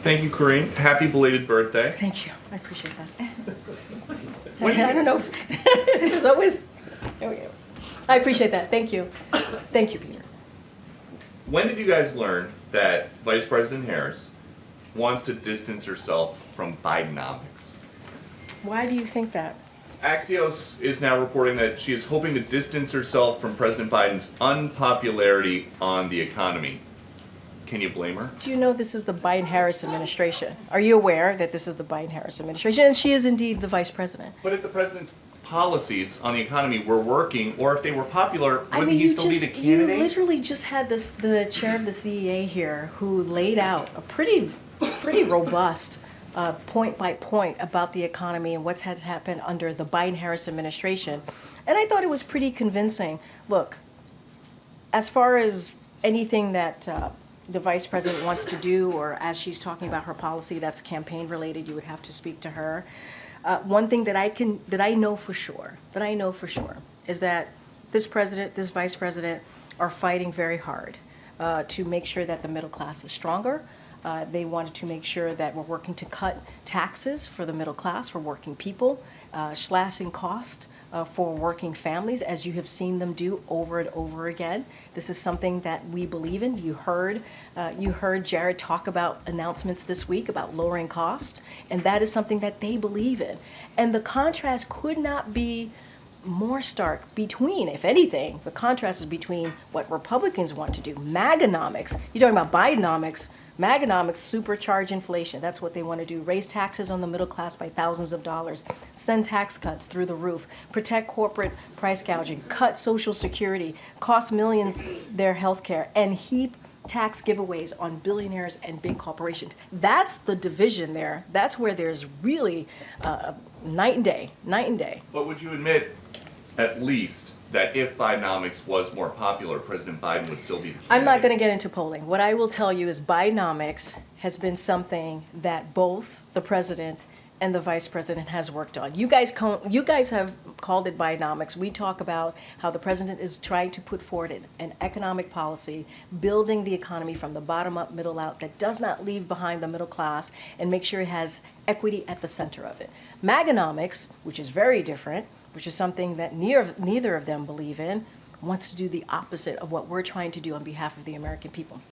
Thank you, Corinne. Happy belated birthday. Thank you. I appreciate that. I don't know. There's always. There we go. I appreciate that. Thank you. Thank you, Peter. When did you guys learn that Vice President Harris wants to distance herself from Bidenomics? Why do you think that? Axios is now reporting that she is hoping to distance herself from President Biden's unpopularity on the economy. Can you blame her? Do you know this is the Biden-Harris administration? Are you aware that this is the Biden-Harris administration? And she is indeed the vice president. But if the president's policies on the economy were working, or if they were popular, wouldn't he still be the candidate? You literally just had the chair of the CEA here who laid out a pretty robust point by point about the economy and what has happened under the Biden-Harris administration. And I thought it was pretty convincing. Look, as far as anything that the vice president wants to do, or as she's talking about her policy that's campaign related, you would have to speak to her. One thing that I know for sure is that this president, this vice president are fighting very hard to make sure that the middle class is stronger. They wanted to make sure that we're working to cut taxes for the middle class, for working people, slashing cost for working families, as you have seen them do over and over again. This is something that we believe in. You heard Jared talk about announcements this week about lowering cost, and that is something that they believe in. And the contrast could not be more stark between, if anything, the contrast is between what Republicans want to do, MAGAnomics. You're talking about Bidenomics. MAGAnomics supercharge inflation. That's what they want to do. Raise taxes on the middle class by thousands of dollars. Send tax cuts through the roof. Protect corporate price gouging. Cut Social Security. Cost millions their health care. And heap tax giveaways on billionaires and big corporations. That's the division there. That's where there's really night and day. But would you admit, at least, that if Bidenomics was more popular, President Biden would still be the candidate? I'm not going to get into polling. What I will tell you is Bidenomics has been something that both the president and the vice president has worked on. You guys have called it Bidenomics. We talk about how the president is trying to put forward an economic policy, building the economy from the bottom up, middle out, that does not leave behind the middle class and make sure it has equity at the center of it. MAGAnomics, which is very different, which is something that neither of them believe in, wants to do the opposite of what we're trying to do on behalf of the American people.